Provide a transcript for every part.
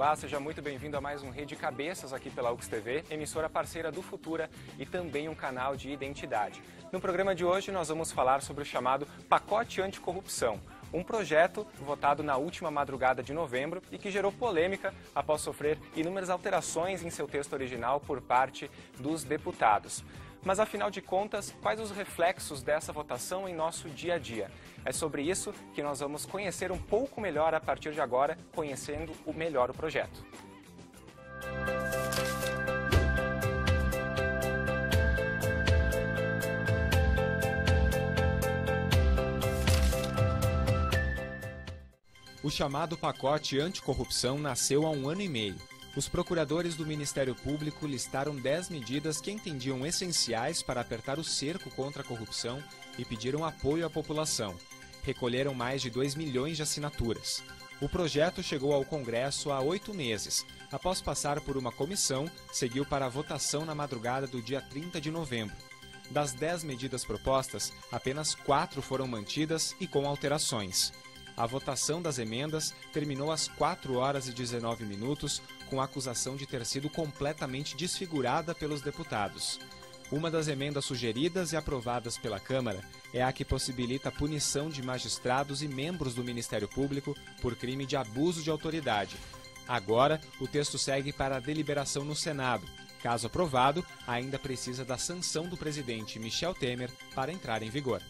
Olá, seja muito bem-vindo a mais um Rede Cabeças aqui pela UX TV, emissora parceira do Futura e também um canal de identidade. No programa de hoje nós vamos falar sobre o chamado Pacote Anticorrupção, um projeto votado na última madrugada de novembro e que gerou polêmica após sofrer inúmeras alterações em seu texto original por parte dos deputados. Mas, afinal de contas, quais os reflexos dessa votação em nosso dia a dia? É sobre isso que nós vamos conhecer um pouco melhor a partir de agora, conhecendo melhor o projeto. O chamado pacote anticorrupção nasceu há 1 ano e meio. Os procuradores do Ministério Público listaram 10 medidas que entendiam essenciais para apertar o cerco contra a corrupção e pediram apoio à população. Recolheram mais de 2 milhões de assinaturas. O projeto chegou ao Congresso há 8 meses. Após passar por uma comissão, seguiu para a votação na madrugada do dia 30 de novembro. Das 10 medidas propostas, apenas 4 foram mantidas e com alterações. A votação das emendas terminou às 4 horas e 19 minutos, com a acusação de ter sido completamente desfigurada pelos deputados. Uma das emendas sugeridas e aprovadas pela Câmara é a que possibilita a punição de magistrados e membros do Ministério Público por crime de abuso de autoridade. Agora, o texto segue para a deliberação no Senado. Caso aprovado, ainda precisa da sanção do presidente Michel Temer para entrar em vigor.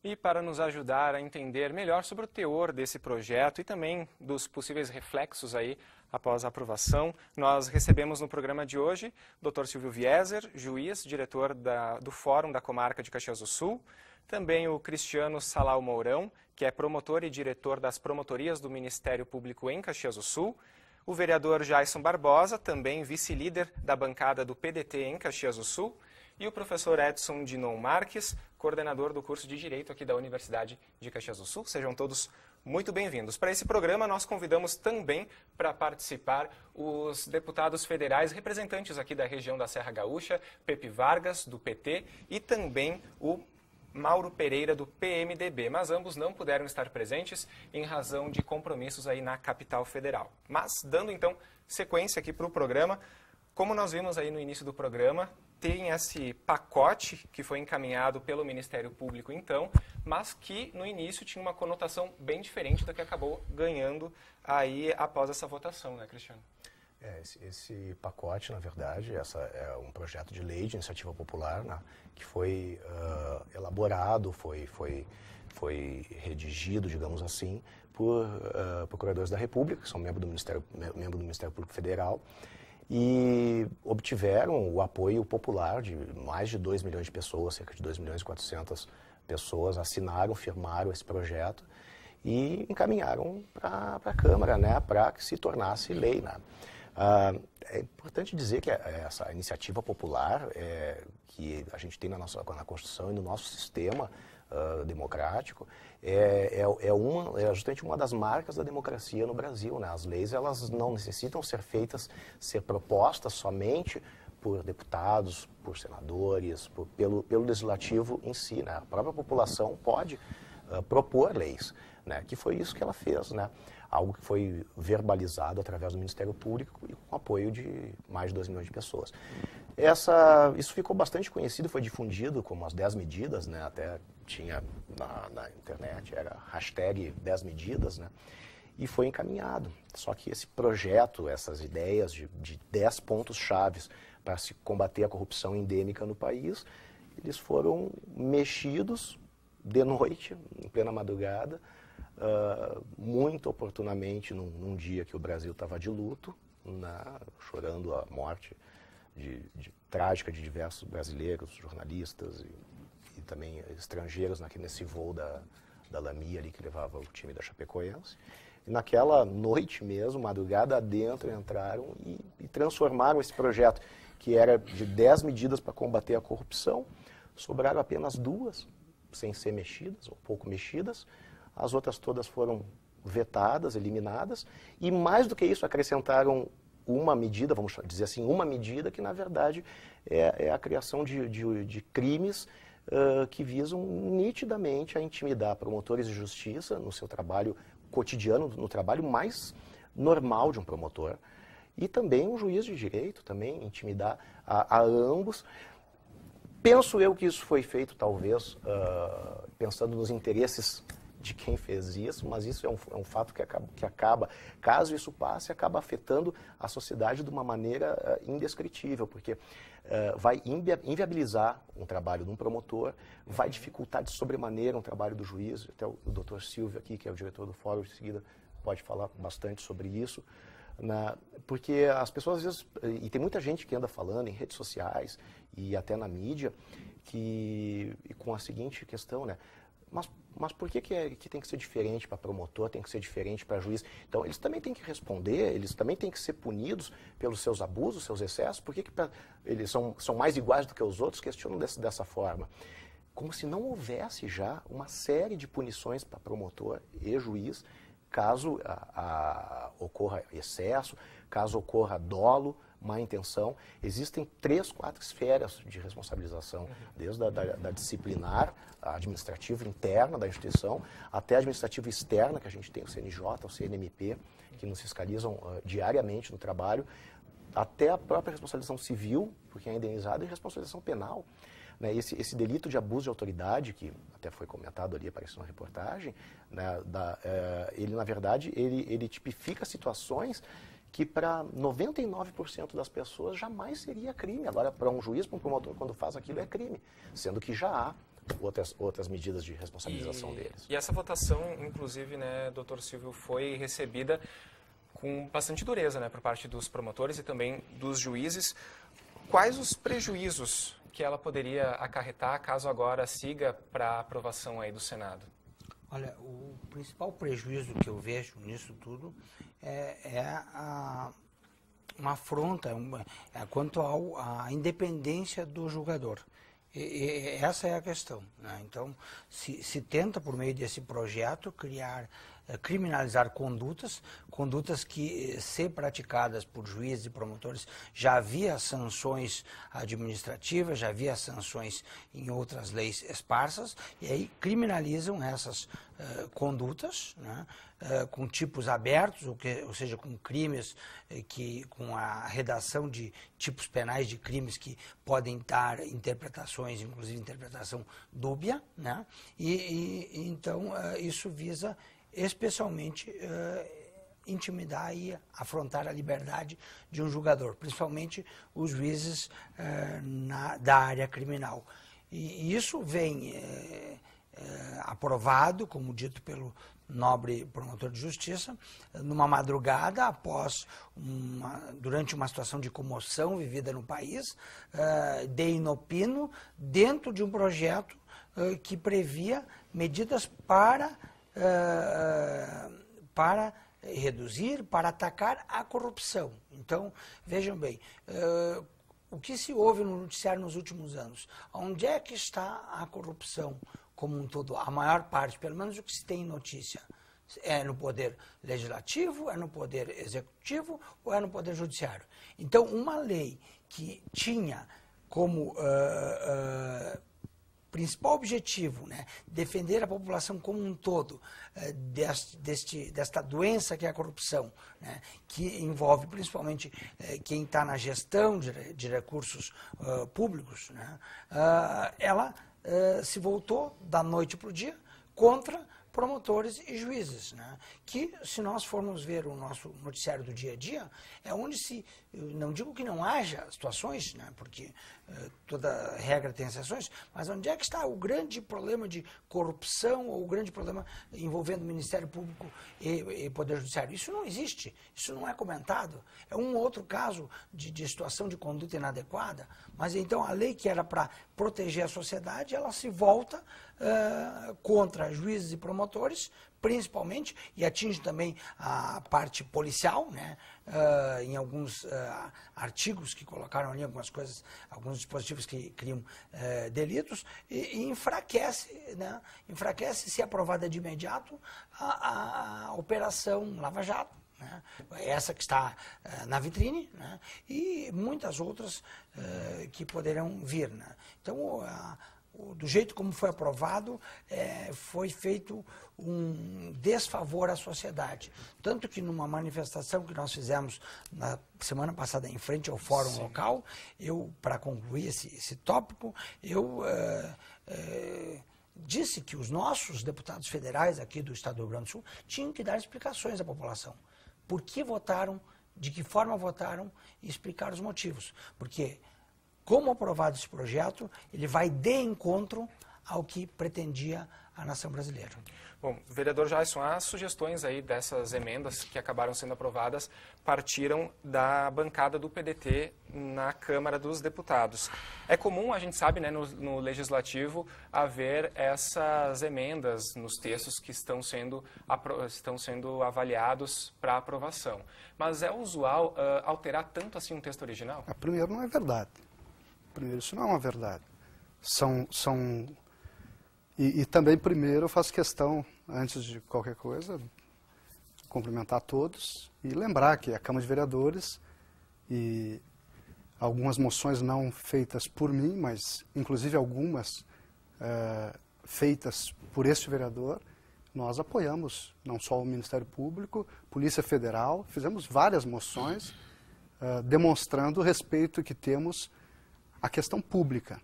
E para nos ajudar a entender melhor sobre o teor desse projeto e também dos possíveis reflexos aí após a aprovação, nós recebemos no programa de hoje o Dr. Silvio Vieser, juiz, diretor do Fórum da Comarca de Caxias do Sul, também o Cristiano Salal Mourão, que é promotor e diretor das promotorias do Ministério Público em Caxias do Sul, o vereador Jason Barbosa, também vice-líder da bancada do PDT em Caxias do Sul, e o professor Edson Dinon Marques, coordenador do curso de Direito aqui da Universidade de Caxias do Sul. Sejam todos muito bem-vindos. Para esse programa, nós convidamos também para participar os deputados federais representantes aqui da região da Serra Gaúcha, Pepe Vargas, do PT, e também o Mauro Pereira, do PMDB, mas ambos não puderam estar presentes em razão de compromissos aí na capital federal. Mas, dando então sequência aqui para o programa, como nós vimos aí no início do programa, tem esse pacote que foi encaminhado pelo Ministério Público então, mas que no início tinha uma conotação bem diferente da que acabou ganhando aí após essa votação, né, Cristiano? Esse pacote, na verdade, é um projeto de lei de iniciativa popular, né, que foi elaborado, foi redigido, digamos assim, por procuradores da República, que são membros do Ministério Público Federal, e obtiveram o apoio popular de mais de 2 milhões de pessoas, cerca de 2 milhões e 400 pessoas assinaram, firmaram esse projeto e encaminharam para a Câmara, né, para que se tornasse lei, né. É importante dizer que essa iniciativa popular que a gente tem na Constituição e no nosso sistema democrático é justamente uma das marcas da democracia no Brasil, né? As leis, elas não necessitam ser propostas somente por deputados, por senadores, pelo legislativo em si, né? A própria população pode propor leis, né? Que foi isso que ela fez, né? Algo que foi verbalizado através do Ministério Público e com apoio de mais de 2 milhões de pessoas. Isso ficou bastante conhecido, foi difundido como as 10 medidas, né? Até tinha na internet, era hashtag 10 medidas, né? E foi encaminhado. Só que esse projeto, essas ideias de 10 pontos chaves para se combater a corrupção endêmica no país, eles foram mexidos de noite, em plena madrugada, muito oportunamente num dia que o Brasil estava de luto, chorando a morte trágica de diversos brasileiros, jornalistas e também estrangeiros nesse voo da Lamia ali que levava o time da Chapecoense. E naquela noite mesmo, madrugada adentro, entraram e transformaram esse projeto, que era de 10 medidas para combater a corrupção, sobraram apenas 2, sem ser mexidas, ou pouco mexidas. As outras todas foram vetadas, eliminadas, e mais do que isso, acrescentaram uma medida, vamos dizer assim, uma medida que, na verdade, é a criação de crimes que visam nitidamente a intimidar promotores de justiça no seu trabalho cotidiano, no trabalho mais normal de um promotor. E também um juiz de direito, também intimidar a ambos. Penso eu que isso foi feito, talvez, pensando nos interesses de quem fez isso, mas isso é um fato que acaba, caso isso passe, acaba afetando a sociedade de uma maneira indescritível, porque vai inviabilizar um trabalho de um promotor, vai dificultar de sobremaneira um trabalho do juiz. Até o Dr. Silvio aqui, que é o diretor do fórum, de seguida pode falar bastante sobre isso. Porque as pessoas às vezes, e tem muita gente que anda falando em redes sociais e até na mídia, e com a seguinte questão, né? Mas por que tem que ser diferente para promotor, tem que ser diferente para juiz? Então, eles também têm que responder, eles também têm que ser punidos pelos seus abusos, seus excessos. Por que eles são mais iguais do que os outros? Questionam dessa forma. Como se não houvesse já uma série de punições para promotor e juiz, caso ocorra excesso, caso ocorra dolo, má intenção. Existem 3, 4 esferas de responsabilização, desde da disciplinar, a administrativa interna da instituição, até a administrativa externa, que a gente tem o CNJ, o CNMP, que nos fiscalizam diariamente no trabalho, até a própria responsabilização civil, porque é indenizada, e responsabilização penal. Né, esse delito de abuso de autoridade, que até foi comentado ali, apareceu na reportagem, né, ele, na verdade, ele tipifica situações que para 99% das pessoas jamais seria crime. Agora, para um juiz, para um promotor, quando faz aquilo, é crime, sendo que já há outras medidas de responsabilização deles. E essa votação, inclusive, né, doutor Silvio, foi recebida com bastante dureza, né, por parte dos promotores e também dos juízes. Quais os prejuízos que ela poderia acarretar caso agora siga para aprovação aí do Senado? Olha, o principal prejuízo que eu vejo nisso tudo é uma afronta quanto à independência do julgador. E essa é a questão, né? Então, se tenta, por meio desse projeto, criminalizar condutas que, se praticadas por juízes e promotores, já havia sanções administrativas, já havia sanções em outras leis esparsas, e aí criminalizam essas condutas, né, com tipos abertos, ou seja, com crimes, com a redação de tipos penais de crimes que podem dar interpretações, inclusive interpretação dúbia, né, e então isso visa especialmente intimidar e afrontar a liberdade de um julgador, principalmente os juízes da área criminal. E isso vem aprovado, como dito pelo nobre promotor de justiça, numa madrugada durante uma situação de comoção vivida no país, de inopino, dentro de um projeto que previa medidas para reduzir, para atacar a corrupção. Então, vejam bem, o que se ouve no noticiário nos últimos anos? Onde é que está a corrupção como um todo? A maior parte, pelo menos o que se tem em notícia, é no poder legislativo, é no poder executivo ou é no poder judiciário. Então, uma lei que tinha como principal objetivo, né, defender a população como um todo desta doença que é a corrupção, né, que envolve principalmente quem está na gestão de recursos públicos, né, ela se voltou da noite para o dia contra promotores e juízes, né? Que, se nós formos ver o nosso noticiário do dia a dia, é onde não digo que não haja situações, né? Porque toda regra tem exceções, mas onde é que está o grande problema de corrupção ou o grande problema envolvendo o Ministério Público e Poder Judiciário? Isso não existe, isso não é comentado. É um outro caso de situação de conduta inadequada, mas então a lei que era para proteger a sociedade, ela se volta contra juízes e promotores, principalmente, e atinge também a parte policial, né? Em alguns artigos que colocaram ali algumas coisas, alguns dispositivos que criam delitos, e enfraquece, né? Enfraquece, se aprovada de imediato, a Operação Lava Jato, né? Essa que está na vitrine, né? E muitas outras que poderão vir, né? Então, do jeito como foi aprovado, foi feito um desfavor à sociedade. Tanto que numa manifestação que nós fizemos na semana passada em frente ao fórum local, para concluir esse tópico, eu disse que os nossos deputados federais aqui do Estado do Rio Grande do Sul tinham que dar explicações à população. Por que votaram, de que forma votaram e explicar os motivos. Porque, como aprovado esse projeto, ele vai de encontro ao que pretendia a nação brasileira. Bom, vereador Jason, as sugestões aí dessas emendas que acabaram sendo aprovadas partiram da bancada do PDT na Câmara dos Deputados. É comum, a gente sabe, né, no Legislativo, haver essas emendas nos textos que estão sendo avaliados para aprovação. Mas é usual alterar tanto assim um texto original? Primeiro, não é verdade. Primeiro, isso não é uma verdade. E também, primeiro, eu faço questão, antes de qualquer coisa, cumprimentar a todos e lembrar que a Câmara de Vereadores e algumas moções não feitas por mim, mas inclusive algumas feitas por este vereador, nós apoiamos não só o Ministério Público, Polícia Federal, fizemos várias moções demonstrando o respeito que temos à questão pública.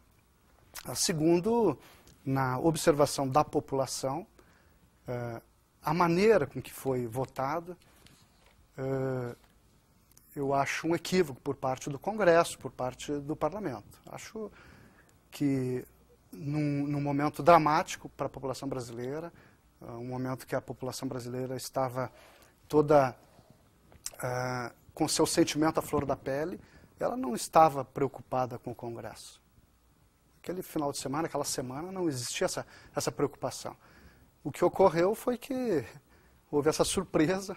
Segundo, na observação da população, a maneira com que foi votado, eu acho um equívoco por parte do Congresso, por parte do Parlamento. Acho que num momento dramático para a população brasileira, um momento que a população brasileira estava toda com seu sentimento à flor da pele, ela não estava preocupada com o Congresso. Aquele final de semana, aquela semana, não existia essa preocupação. O que ocorreu foi que houve essa surpresa,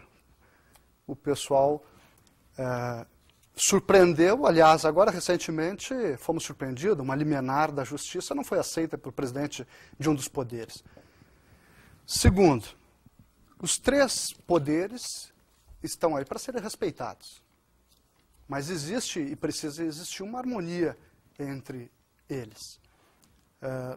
o pessoal surpreendeu, aliás, agora recentemente fomos surpreendidos, uma liminar da Justiça não foi aceita pelo presidente de um dos poderes. Segundo, os três poderes estão aí para serem respeitados, mas existe e precisa existir uma harmonia entre eles.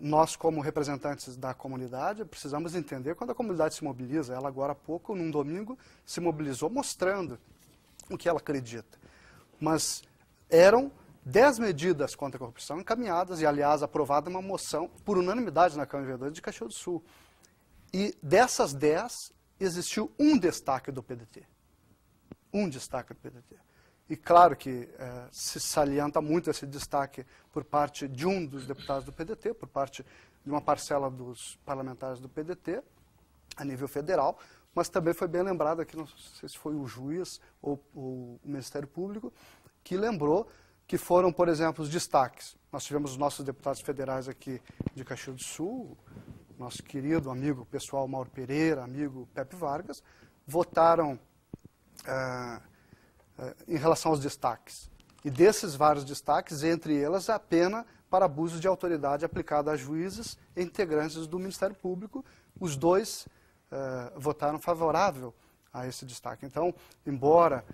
Nós, como representantes da comunidade, precisamos entender quando a comunidade se mobiliza. Ela agora há pouco, num domingo, se mobilizou mostrando o que ela acredita. Mas eram 10 medidas contra a corrupção encaminhadas e, aliás, aprovada uma moção por unanimidade na Câmara de Vereadores de Caxias do Sul. E dessas 10, existiu um destaque do PDT. Um destaque do PDT. E claro que se salienta muito esse destaque por parte de um dos deputados do PDT, por parte de uma parcela dos parlamentares do PDT, a nível federal, mas também foi bem lembrado aqui, não sei se foi o juiz ou o Ministério Público, que lembrou que foram, por exemplo, os destaques. Nós tivemos os nossos deputados federais aqui de Caxias do Sul, nosso querido amigo pessoal Mauro Pereira, amigo Pepe Vargas, votaram em relação aos destaques. E desses vários destaques, entre elas, a pena para abuso de autoridade aplicada a juízes e integrantes do Ministério Público. Os dois votaram favorável a esse destaque. Então, embora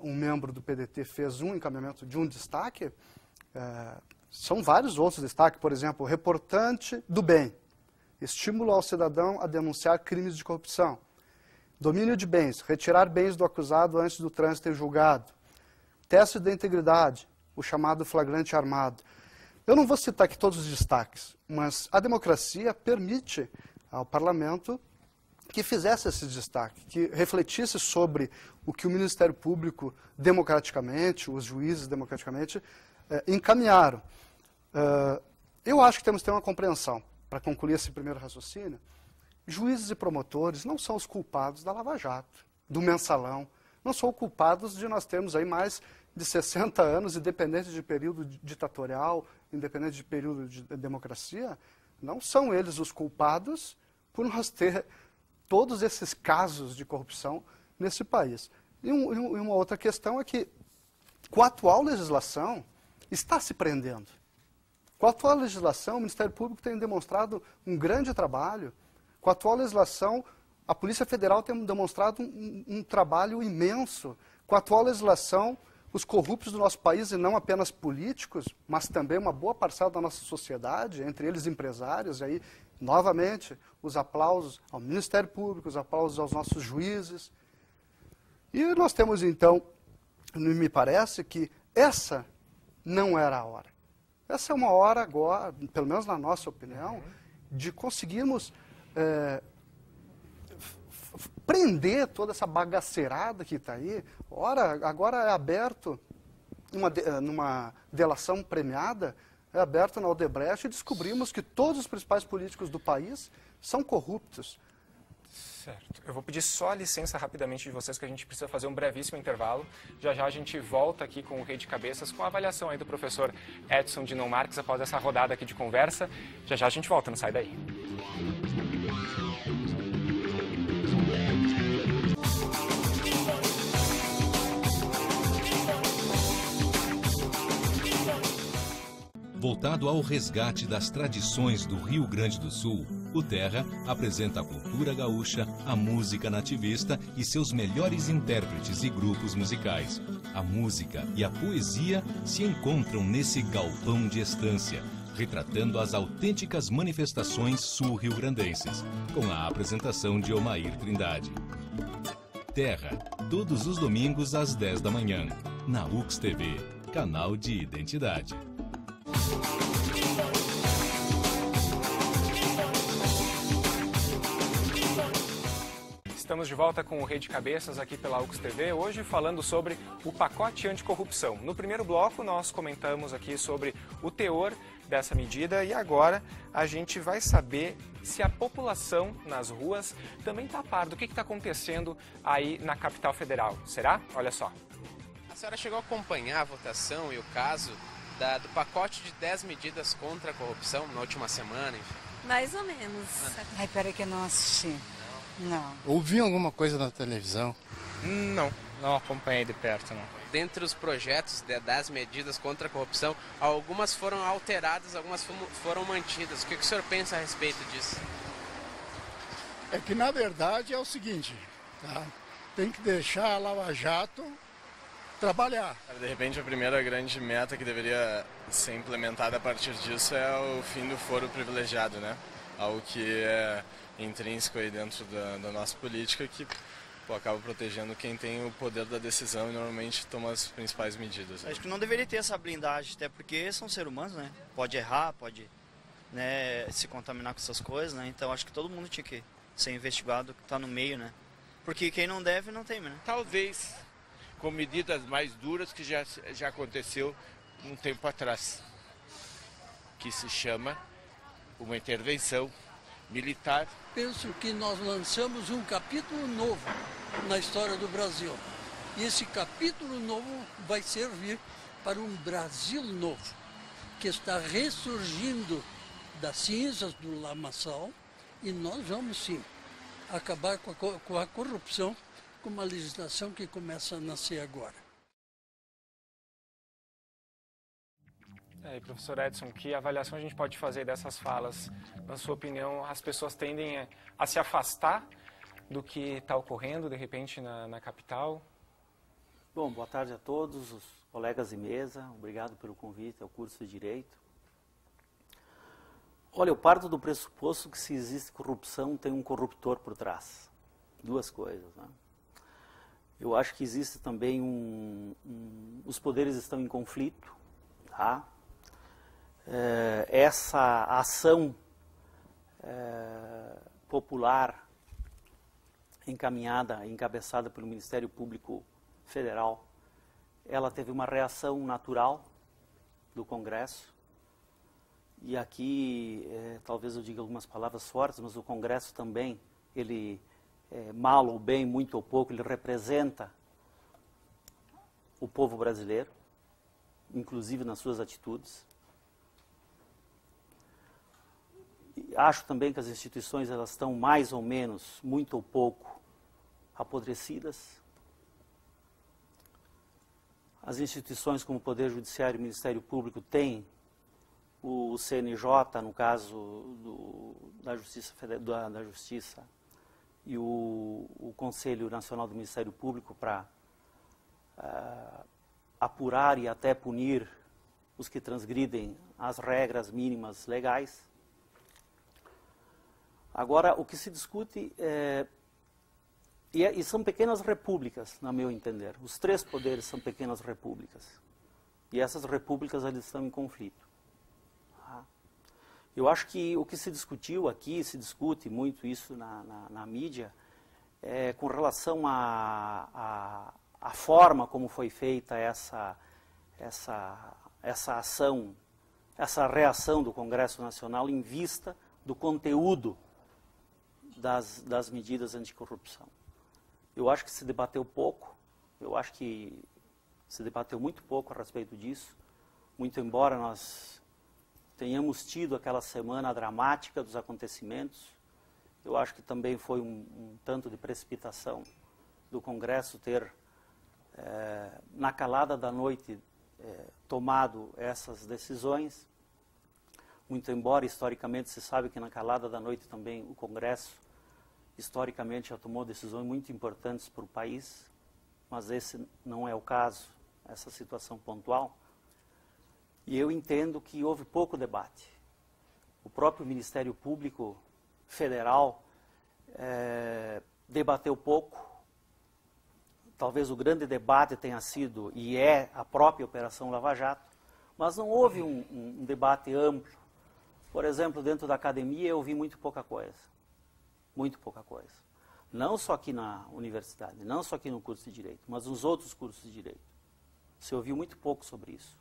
um membro do PDT fez um encaminhamento de um destaque, são vários outros destaques. Por exemplo, reportante do bem, estímulo ao cidadão a denunciar crimes de corrupção. Domínio de bens, retirar bens do acusado antes do trânsito em julgado. Teste da integridade, o chamado flagrante armado. Eu não vou citar aqui todos os destaques, mas a democracia permite ao parlamento que fizesse esse destaque, que refletisse sobre o que o Ministério Público democraticamente, os juízes democraticamente, encaminharam. Eu acho que temos que ter uma compreensão, para concluir esse primeiro raciocínio. Juízes e promotores não são os culpados da Lava Jato, do mensalão, não são culpados de nós termos aí mais de 60 anos, independente de período ditatorial, independente de período de democracia, não são eles os culpados por nós ter todos esses casos de corrupção nesse país. E uma outra questão é que, com a atual legislação, está se prendendo. Com a atual legislação, o Ministério Público tem demonstrado um grande trabalho. Com a atual legislação, a Polícia Federal tem demonstrado um trabalho imenso. Com a atual legislação, os corruptos do nosso país, e não apenas políticos, mas também uma boa parcela da nossa sociedade, entre eles empresários, e aí, novamente, os aplausos ao Ministério Público, os aplausos aos nossos juízes. E nós temos, então, me parece que essa não era a hora. Essa é uma hora agora, pelo menos na nossa opinião, de conseguirmos prender toda essa bagaceirada que está aí. Ora, agora é aberto, numa delação premiada, é aberto na Odebrecht e descobrimos que todos os principais políticos do país são corruptos. Certo. Eu vou pedir só a licença rapidamente de vocês, que a gente precisa fazer um brevíssimo intervalo. Já já a gente volta aqui com o Rei de Cabeças, com a avaliação aí do professor Edson Dinon Marques após essa rodada aqui de conversa. Já já a gente volta, não sai daí. Voltado ao resgate das tradições do Rio Grande do Sul, o Terra apresenta a cultura gaúcha, a música nativista e seus melhores intérpretes e grupos musicais. A música e a poesia se encontram nesse galpão de estância, retratando as autênticas manifestações sul-riograndenses, com a apresentação de Omair Trindade. Terra, todos os domingos às 10 da manhã, na UX TV, canal de identidade. Estamos de volta com o Rei de Cabeças aqui pela UX TV, hoje falando sobre o pacote anticorrupção. No primeiro bloco nós comentamos aqui sobre o teor dessa medida e agora a gente vai saber se a população nas ruas também está a par do que está acontecendo aí na capital federal. Será? Olha só. A senhora chegou a acompanhar a votação e o caso do pacote de 10 medidas contra a corrupção na última semana, enfim? Mais ou menos. Ai, peraí que eu não assisti. Não. Ouvi alguma coisa na televisão? Não acompanhei de perto, não. Dentre os projetos das medidas contra a corrupção, algumas foram alteradas, algumas foram mantidas. O que o senhor pensa a respeito disso? É que, na verdade, é o seguinte, tá? Tem que deixar a Lava Jato trabalhar. De repente, a primeira grande meta que deveria ser implementada a partir disso é o fim do foro privilegiado, né? Algo que é intrínseco aí dentro da nossa política, que acaba protegendo quem tem o poder da decisão e normalmente toma as principais medidas. Acho que não deveria ter essa blindagem, até porque são seres humanos, né? Pode errar, pode, né, se contaminar com essas coisas, né? Então acho que todo mundo tinha que ser investigado, que está no meio, né? Porque quem não deve, não teme, né? Talvez com medidas mais duras que já aconteceu um tempo atrás, que se chama uma intervenção militar. Penso que nós lançamos um capítulo novo na história do Brasil. E esse capítulo novo vai servir para um Brasil novo, que está ressurgindo das cinzas do lamaçal, e nós vamos sim acabar com a corrupção com uma legislação que começa a nascer agora. E professor Edson, que avaliação a gente pode fazer dessas falas? Na sua opinião, as pessoas tendem a se afastar do que está ocorrendo, de repente, na capital? Bom, boa tarde a todos os colegas de mesa. Obrigado pelo convite ao curso de Direito. Olha, eu parto do pressuposto que se existe corrupção, tem um corruptor por trás. Duas coisas, né? Eu acho que existe também os poderes estão em conflito, tá? Essa ação popular encabeçada pelo Ministério Público Federal, ela teve uma reação natural do Congresso. E aqui, talvez eu diga algumas palavras fortes, mas o Congresso também, ele, mal ou bem, muito ou pouco, ele representa o povo brasileiro, inclusive nas suas atitudes. E acho também que as instituições elas estão mais ou menos, muito ou pouco, apodrecidas. As instituições como o Poder Judiciário e o Ministério Público têm o CNJ, no caso da Justiça e o Conselho Nacional do Ministério Público para apurar e até punir os que transgridem as regras mínimas legais. Agora, o que se discute e são pequenas repúblicas, no meu entender. Os 3 poderes são pequenas repúblicas. E essas repúblicas elas estão em conflito. Eu acho que o que se discutiu aqui, se discute muito isso na mídia, com relação à forma como foi feita essa ação, essa reação do Congresso Nacional em vista do conteúdo das medidas anticorrupção. Eu acho que se debateu pouco, eu acho que se debateu muito pouco a respeito disso, muito embora nós tenhamos tido aquela semana dramática dos acontecimentos. Eu acho que também foi um tanto de precipitação do Congresso ter, na calada da noite, tomado essas decisões. Muito embora, historicamente, se sabe que na calada da noite também o Congresso, historicamente, já tomou decisões muito importantes para o país, mas esse não é o caso, essa situação pontual. E eu entendo que houve pouco debate. O próprio Ministério Público Federal debateu pouco. Talvez o grande debate tenha sido, e é, a própria Operação Lava Jato, mas não houve um debate amplo. Por exemplo, dentro da academia eu ouvi muito pouca coisa. Muito pouca coisa. Não só aqui na universidade, não só aqui no curso de Direito, mas nos outros cursos de Direito. Se ouviu muito pouco sobre isso.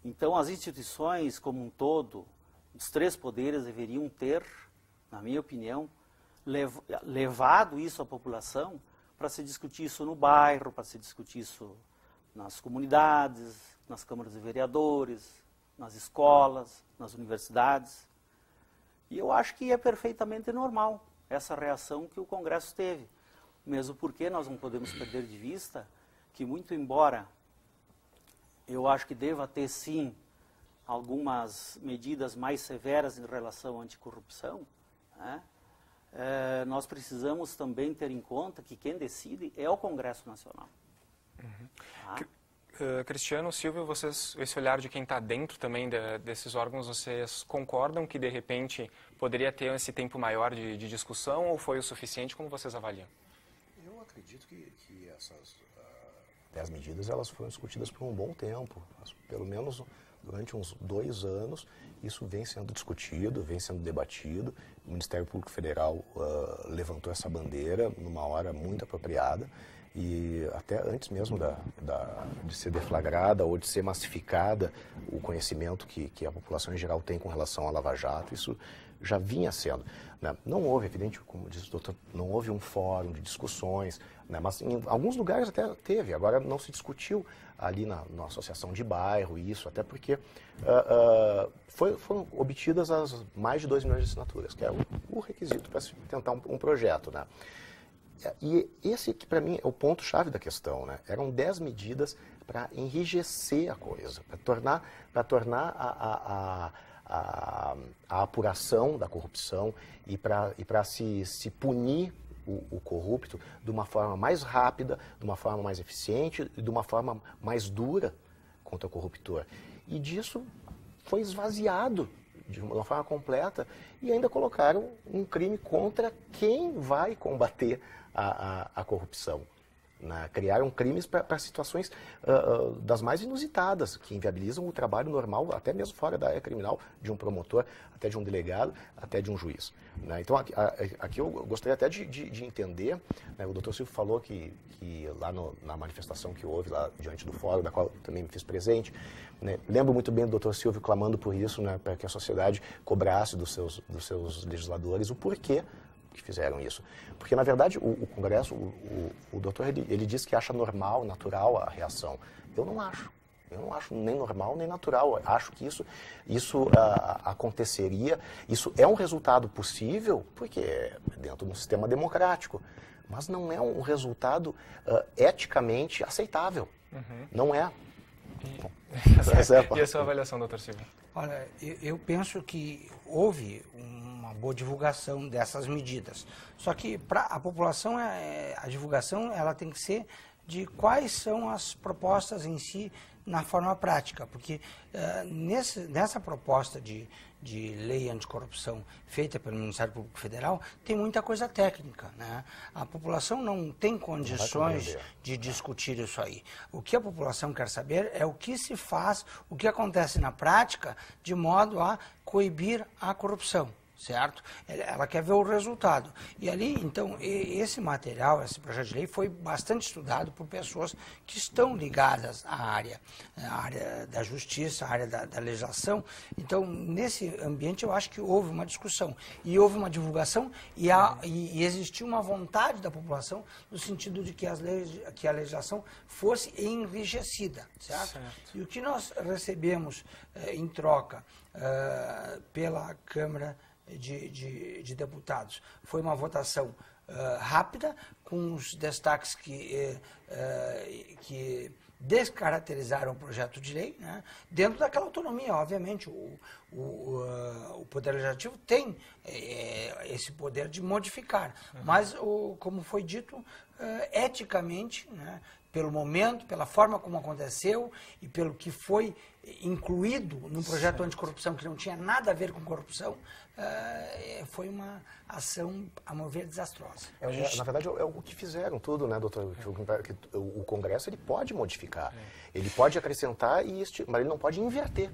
Então, as instituições como um todo, os 3 poderes deveriam ter, na minha opinião, levado isso à população para se discutir isso no bairro, para se discutir isso nas comunidades, nas câmaras de vereadores, nas escolas, nas universidades. E eu acho que é perfeitamente normal essa reação que o Congresso teve. Mesmo porque nós não podemos perder de vista que, muito embora eu acho que deva ter, sim, algumas medidas mais severas em relação à anticorrupção, né? Nós precisamos também ter em conta que quem decide é o Congresso Nacional. Cristiano, Silvio, vocês, esse olhar de quem está dentro também desses órgãos, vocês concordam que, de repente, poderia ter esse tempo maior de discussão ou foi o suficiente? Como vocês avaliam? Eu acredito que essas 10 medidas elas foram discutidas por um bom tempo, pelo menos durante uns 2 anos. Isso vem sendo discutido, vem sendo debatido. O Ministério Público Federal levantou essa bandeira numa hora muito apropriada e até antes mesmo de ser deflagrada ou de ser massificada o conhecimento que a população em geral tem com relação à Lava Jato, isso já vinha sendo. Né? Não houve, evidente, como diz o doutor, não houve um fórum de discussões, né? Mas em alguns lugares até teve, agora não se discutiu ali na associação de bairro isso, até porque foram obtidas as mais de 2 milhões de assinaturas, que é o requisito para se tentar um projeto. Né? E esse que para mim é o ponto-chave da questão, né? Eram 10 medidas para enrijecer a coisa, para tornar a apuração da corrupção e para se punir o corrupto de uma forma mais rápida, de uma forma mais eficiente e de uma forma mais dura contra o corruptor. E disso foi esvaziado de uma forma completa e ainda colocaram um crime contra quem vai combater a corrupção. Né? Criaram crimes para situações das mais inusitadas, que inviabilizam o trabalho normal, até mesmo fora da área criminal, de um promotor, até de um delegado, até de um juiz. Né? Então, aqui eu gostaria até de entender, né? O doutor Silvio falou que lá na manifestação que houve lá diante do fórum, da qual eu também me fiz presente, né? Lembro muito bem do doutor Silvio clamando por isso, né? Para que a sociedade cobrasse dos seus legisladores o porquê que fizeram isso. Porque, na verdade, o Congresso, o doutor, ele diz que acha normal, natural a reação. Eu não acho. Eu não acho nem normal, nem natural. Eu acho que isso aconteceria. Isso é um resultado possível, porque é dentro de um sistema democrático. Mas não é um resultado eticamente aceitável. Uhum. Não é. E a sua avaliação, doutor Silvio? Olha, eu penso que houve uma boa divulgação dessas medidas. Só que para a população, a divulgação ela tem que ser de quais são as propostas em si na forma prática, porque nessa proposta de lei anticorrupção feita pelo Ministério Público Federal tem muita coisa técnica, né? A população não tem condições de discutir isso aí. O que a população quer saber é o que se faz, o que acontece na prática, de modo a coibir a corrupção. Certo? Ela quer ver o resultado. E ali, então, esse material, esse projeto de lei foi bastante estudado por pessoas que estão ligadas à área da justiça, à área da legislação. Então, nesse ambiente, eu acho que houve uma discussão e houve uma divulgação e existiu uma vontade da população no sentido de que a legislação fosse enrijecida, certo? E o que nós recebemos em troca pela Câmara de Deputados foi uma votação rápida, com os destaques que descaracterizaram o projeto de lei, né? Dentro daquela autonomia, obviamente. O Poder Legislativo tem esse poder de modificar, mas, como foi dito, eticamente, né? Pelo momento, pela forma como aconteceu e pelo que foi incluído no projeto anticorrupção, que não tinha nada a ver com corrupção, foi uma ação, a meu ver, desastrosa. Na verdade, é o que fizeram tudo, né, doutor? O Congresso ele pode modificar, ele pode acrescentar, mas ele não pode inverter.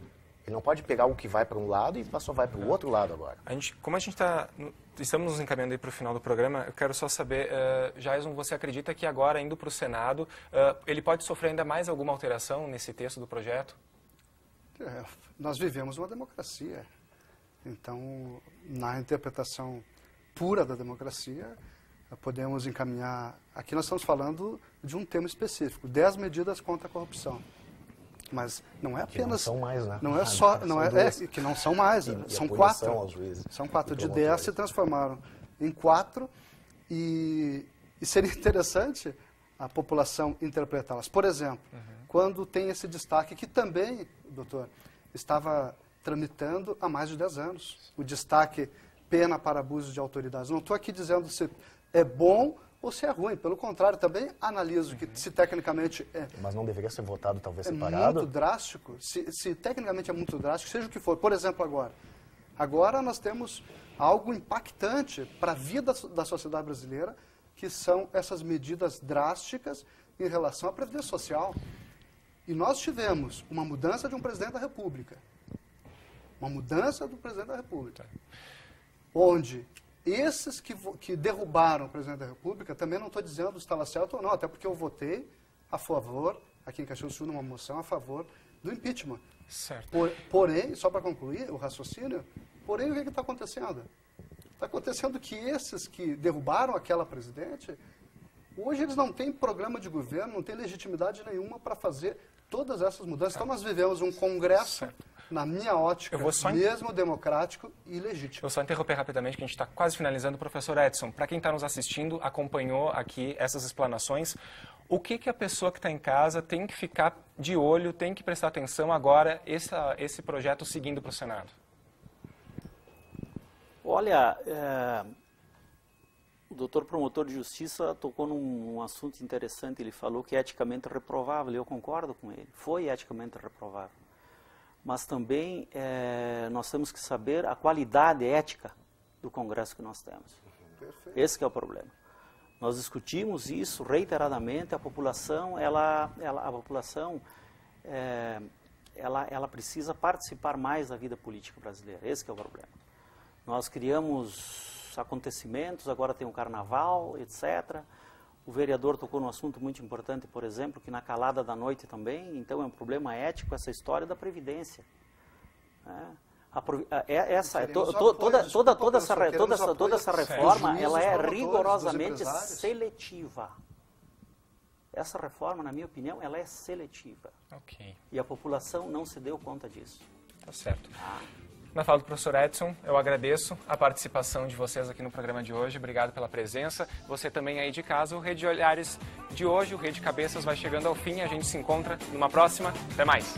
Ele não pode pegar o que vai para um lado e só vai para o outro lado agora. Como a gente estamos nos encaminhando aí para o final do programa, eu quero só saber, Jaison, você acredita que agora, indo para o Senado, ele pode sofrer ainda mais alguma alteração nesse texto do projeto? Nós vivemos uma democracia. Então, na interpretação pura da democracia, podemos encaminhar... Aqui nós estamos falando de um tema específico, 10 medidas contra a corrupção. Mas não é apenas... Que não são mais, né? Não é só... que não são mais, são 4. Aos juízes, são 4. De 10 se transformaram em 4 e seria interessante a população interpretá-las. Por exemplo, quando tem esse destaque, que também, doutor, estava tramitando há mais de 10 anos, o destaque pena para abuso de autoridades. Não estou aqui dizendo se é bom ou se é ruim. Pelo contrário, também analiso que se tecnicamente é... Mas não deveria ser votado talvez separado? É muito drástico. Se tecnicamente é muito drástico, seja o que for. Por exemplo, agora. Agora nós temos algo impactante para a vida da sociedade brasileira, que são essas medidas drásticas em relação à Previdência Social. E nós tivemos uma mudança de um presidente da República. Uma mudança do presidente da República. Onde... esses que derrubaram o presidente da República, também não estou dizendo se estava certo ou não, até porque eu votei a favor, aqui em Caxias do Sul, numa moção a favor do impeachment. Certo. Porém, só para concluir o raciocínio, porém, o que está acontecendo? Está acontecendo que esses que derrubaram aquela presidente, hoje eles não têm programa de governo, não têm legitimidade nenhuma para fazer todas essas mudanças. Então, nós vivemos um Congresso... na minha ótica, mesmo democrático e legítimo. Eu só interromper rapidamente, que a gente está quase finalizando. Professor Edson, para quem está nos assistindo, acompanhou aqui essas explanações, o que a pessoa que está em casa tem que ficar de olho, tem que prestar atenção agora, esse projeto seguindo para o Senado? Olha, o doutor promotor de justiça tocou num assunto interessante. Ele falou que é eticamente reprovável, e eu concordo com ele. Foi eticamente reprovável. Mas também nós temos que saber a qualidade ética do Congresso que nós temos. Perfeito. Esse que é o problema. Nós discutimos isso reiteradamente. A população, ela precisa participar mais da vida política brasileira. Esse que é o problema. Nós criamos acontecimentos, agora tem o Carnaval, etc. O vereador tocou num assunto muito importante, por exemplo, que na calada da noite também, então é um problema ético essa história da Previdência. Toda essa reforma, ela é rigorosamente seletiva. Essa reforma, na minha opinião, ela é seletiva. Ok. E a população não se deu conta disso. Tá certo. Na fala do professor Edson, eu agradeço a participação de vocês aqui no programa de hoje. Obrigado pela presença. Você também aí de casa. O Rede Olhares de hoje, o Rede Cabeças vai chegando ao fim. A gente se encontra numa próxima. Até mais.